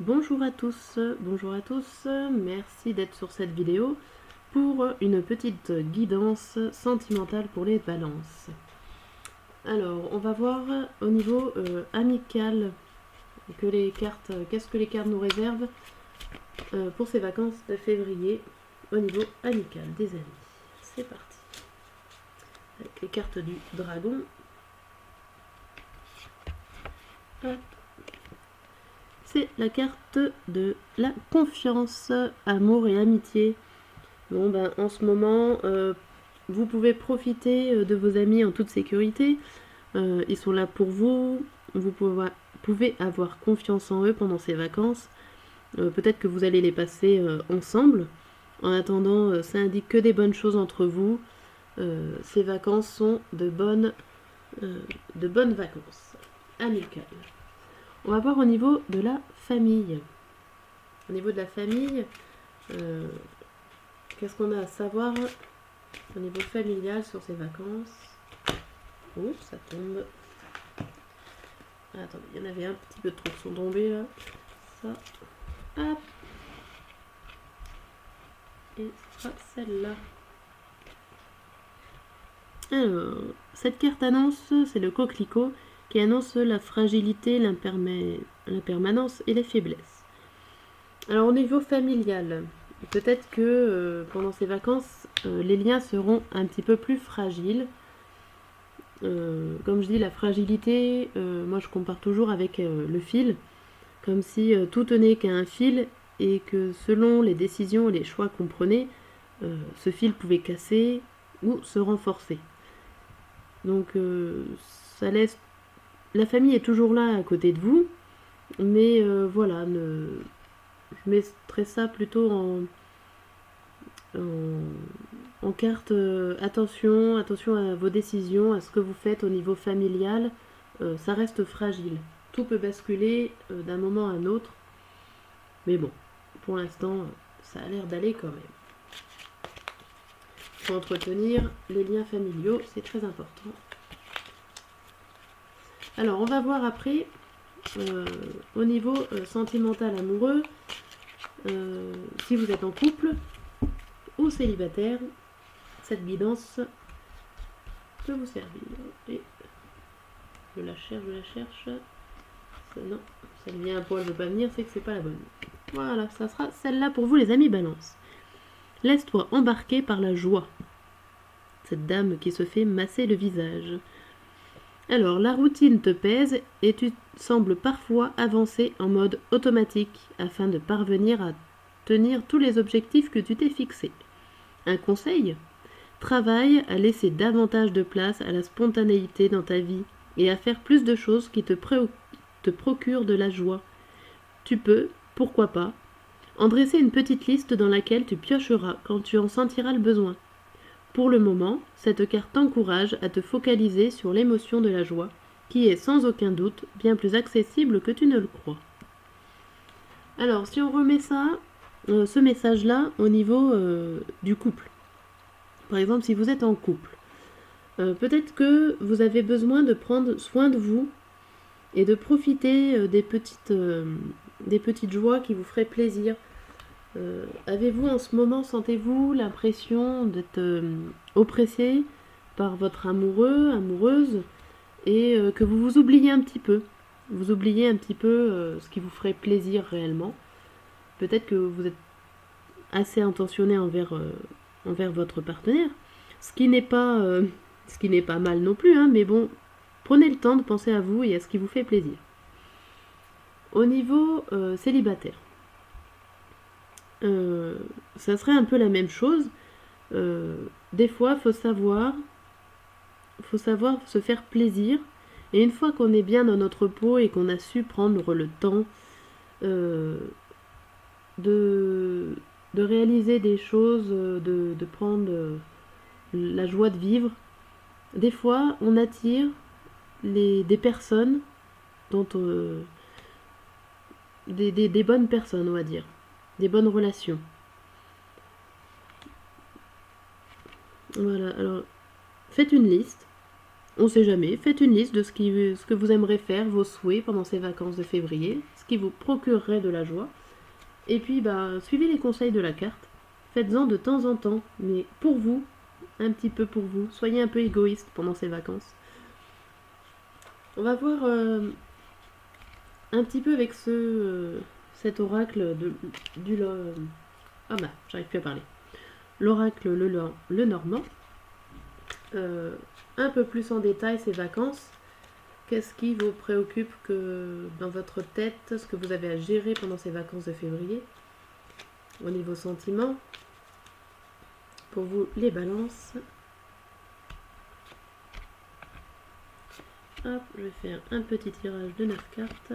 Bonjour à tous, merci d'être sur cette vidéo pour une petite guidance sentimentale pour les balances. Alors, on va voir au niveau amical qu'est-ce que les cartes nous réservent pour ces vacances de février au niveau amical des amis. C'est parti. Avec les cartes du dragon. Hop. C'est la carte de la confiance, amour et amitié. Bon, ben, en ce moment, vous pouvez profiter de vos amis en toute sécurité. Ils sont là pour vous. Vous pouvez avoir confiance en eux pendant ces vacances. Peut-être que vous allez les passer ensemble. En attendant, ça indique que des bonnes choses entre vous. Ces vacances sont de bonnes vacances amicales. On va voir au niveau de la famille. Au niveau de la famille, qu'est-ce qu'on a à savoir au niveau familial sur ces vacances? Oh, ça tombe. Ah, attendez, il y en avait un petit peu trop qui sont tombés là. Ça. Hop. Et ce sera celle-là. Alors, cette carte annonce, c'est le coquelicot qui annonce la fragilité, l'impermanence et les faiblesses. Alors au niveau familial, peut-être que pendant ces vacances, les liens seront un petit peu plus fragiles. Comme je dis, la fragilité, moi je compare toujours avec le fil, comme si tout tenait qu'à un fil et que selon les décisions et les choix qu'on prenait, ce fil pouvait casser ou se renforcer. Donc ça laisse... La famille est toujours là à côté de vous, mais voilà, je mettrais ça plutôt en carte attention à vos décisions, à ce que vous faites au niveau familial. Ça reste fragile. Tout peut basculer d'un moment à un autre. Mais bon, pour l'instant, ça a l'air d'aller quand même. Il faut entretenir les liens familiaux, c'est très important. Alors, on va voir après, au niveau sentimental amoureux, si vous êtes en couple ou célibataire, cette guidance peut vous servir. Et je la cherche. Non, ça vient à poil, je veux pas venir, c'est que c'est pas la bonne. Voilà, ça sera celle-là pour vous les amis balance. Laisse-toi embarquer par la joie. Cette dame qui se fait masser le visage. Alors, la routine te pèse et tu sembles parfois avancer en mode automatique afin de parvenir à tenir tous les objectifs que tu t'es fixés. Un conseil ? Travaille à laisser davantage de place à la spontanéité dans ta vie et à faire plus de choses qui te procurent de la joie. Tu peux, pourquoi pas, en dresser une petite liste dans laquelle tu piocheras quand tu en sentiras le besoin. Pour le moment, cette carte t'encourage à te focaliser sur l'émotion de la joie, qui est sans aucun doute bien plus accessible que tu ne le crois. Alors, si on remet ça, ce message-là, au niveau du couple. Par exemple, si vous êtes en couple, peut-être que vous avez besoin de prendre soin de vous et de profiter des petites joies qui vous feraient plaisir. Avez-vous en ce moment, sentez-vous l'impression d'être oppressé par votre amoureux, amoureuse, et que vous vous oubliez un petit peu. Vous oubliez un petit peu ce qui vous ferait plaisir réellement. Peut-être que vous êtes assez intentionné envers votre partenaire, ce qui n'est pas mal non plus, hein, mais bon, prenez le temps de penser à vous et à ce qui vous fait plaisir. Au niveau célibataire, ça serait un peu la même chose. Des fois, faut savoir se faire plaisir. Et une fois qu'on est bien dans notre peau et qu'on a su prendre le temps de réaliser des choses, de prendre la joie de vivre, des fois on attire des personnes dont des bonnes personnes, on va dire, des bonnes relations. Voilà, alors faites une liste, on sait jamais, faites une liste de ce que vous aimeriez faire, vos souhaits pendant ces vacances de février, qui vous procurerait de la joie. Et puis, suivez les conseils de la carte. Faites-en de temps en temps, mais pour vous, un petit peu pour vous. Soyez un peu égoïste pendant ces vacances. On va voir un petit peu avec cet oracle j'arrive plus à parler. L'oracle le normand. Un peu plus en détail ces vacances. Qu'est-ce qui vous préoccupe dans votre tête, ce que vous avez à gérer pendant ces vacances de février au niveau sentiment. Pour vous, les balances. Hop, je vais faire un petit tirage de 9 cartes.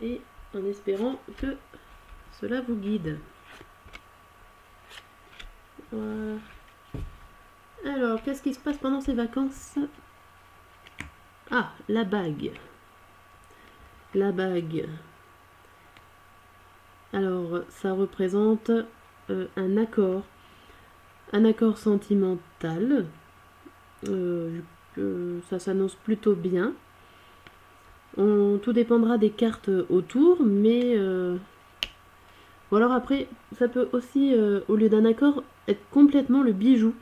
Et en espérant que cela vous guide. Voilà. Alors, qu'est-ce qui se passe pendant ces vacances? Ah, la bague. La bague. Alors, ça représente un accord sentimental. Ça s'annonce plutôt bien. Tout dépendra des cartes autour, mais ou alors après, ça peut aussi, au lieu d'un accord, être complètement le bijou.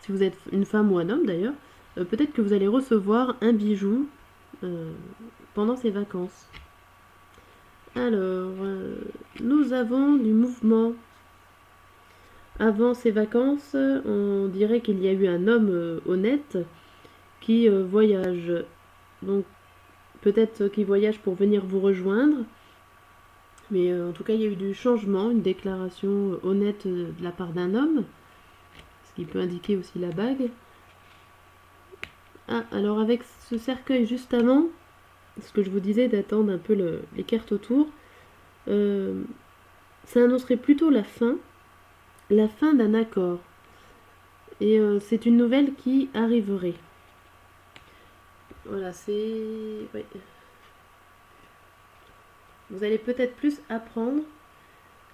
Si vous êtes une femme ou un homme d'ailleurs, peut-être que vous allez recevoir un bijou pendant ces vacances. Alors, nous avons du mouvement. Avant ces vacances, on dirait qu'il y a eu un homme honnête qui voyage. Donc, peut-être qu'il voyage pour venir vous rejoindre. Mais en tout cas, il y a eu du changement, une déclaration honnête de la part d'un homme. Ce qui peut indiquer aussi la bague. Ah, alors avec ce cercueil juste avant, ce que je vous disais d'attendre un peu les cartes autour, ça annoncerait plutôt la fin d'un accord. Et c'est une nouvelle qui arriverait. Voilà, c'est... Ouais. Vous allez peut-être plus apprendre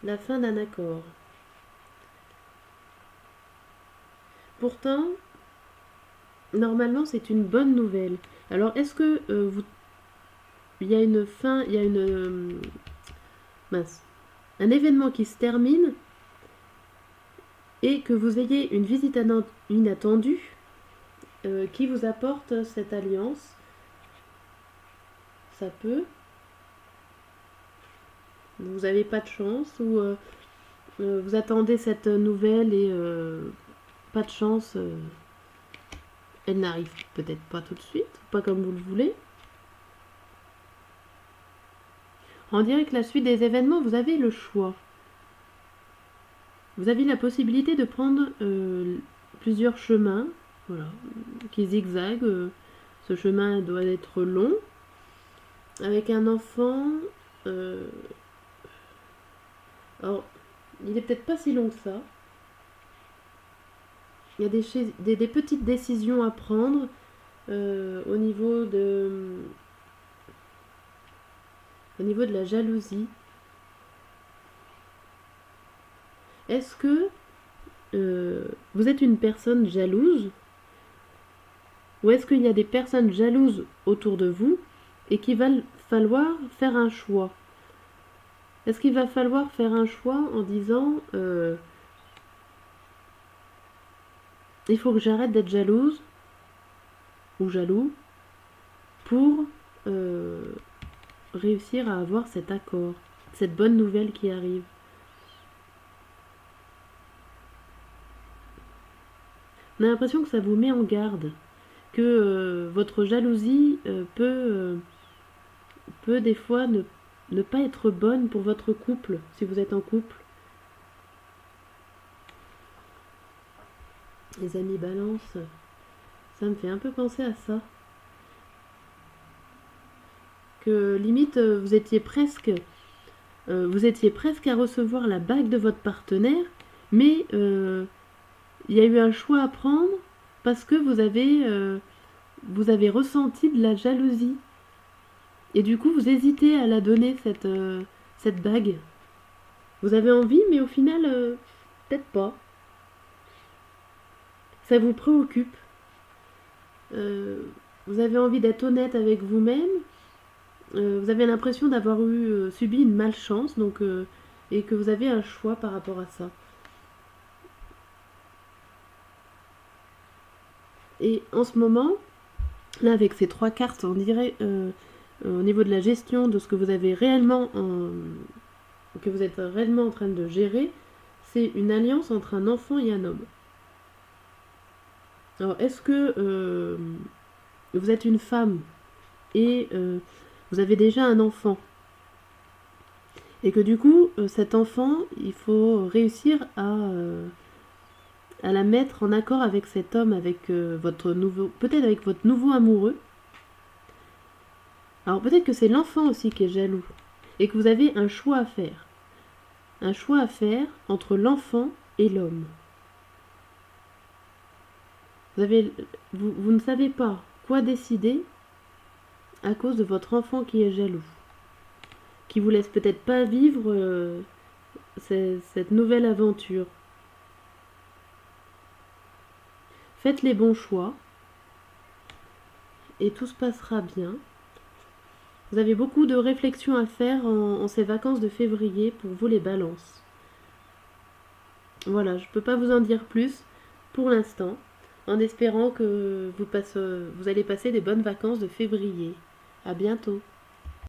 la fin d'un accord. Pourtant, normalement, c'est une bonne nouvelle. Alors, est-ce que il y a une fin, il y a un événement qui se termine et que vous ayez une visite inattendue qui vous apporte cette alliance? Ça peut. Vous n'avez pas de chance ou vous attendez cette nouvelle et pas de chance. Elle n'arrive peut-être pas tout de suite, pas comme vous le voulez. On dirait que la suite des événements, vous avez le choix. Vous avez la possibilité de prendre plusieurs chemins, voilà, qui zigzaguent. Ce chemin doit être long. Avec un enfant, alors, il n'est peut-être pas si long que ça. Il y a des petites décisions à prendre au niveau de la jalousie. Est-ce que vous êtes une personne jalouse? Ou est-ce qu'il y a des personnes jalouses autour de vous et qu'il va falloir faire un choix? Est-ce qu'il va falloir faire un choix en disant il faut que j'arrête d'être jalouse ou jaloux pour réussir à avoir cet accord, cette bonne nouvelle qui arrive? On a l'impression que ça vous met en garde, que votre jalousie peut des fois ne pas être bonne pour votre couple, si vous êtes en couple. Les amis balance, ça me fait un peu penser à ça. Que limite, vous étiez presque à recevoir la bague de votre partenaire, mais il y a eu un choix à prendre parce que vous avez ressenti de la jalousie. Et du coup, vous hésitez à la donner, cette bague. Vous avez envie, mais au final, peut-être pas. Ça vous préoccupe. Vous vous avez envie d'être honnête avec vous-même. Vous avez l'impression d'avoir subi une malchance, et que vous avez un choix par rapport à ça. Et en ce moment, là avec ces 3 cartes, on dirait au niveau de la gestion de ce que vous avez que vous êtes réellement en train de gérer, c'est une alliance entre un enfant et un homme. Alors est-ce que vous êtes une femme et vous avez déjà un enfant et que du coup cet enfant, il faut réussir à la mettre en accord avec cet homme, avec peut-être avec votre nouveau amoureux. Alors peut-être que c'est l'enfant aussi qui est jaloux et que vous avez un choix à faire. Un choix à faire entre l'enfant et l'homme. Vous ne savez pas quoi décider à cause de votre enfant qui est jaloux, qui vous laisse peut-être pas vivre cette nouvelle aventure. Faites les bons choix et tout se passera bien. Vous avez beaucoup de réflexions à faire en ces vacances de février pour vous les balances. Voilà, je ne peux pas vous en dire plus pour l'instant, en espérant que vous allez passer des bonnes vacances de février. À bientôt.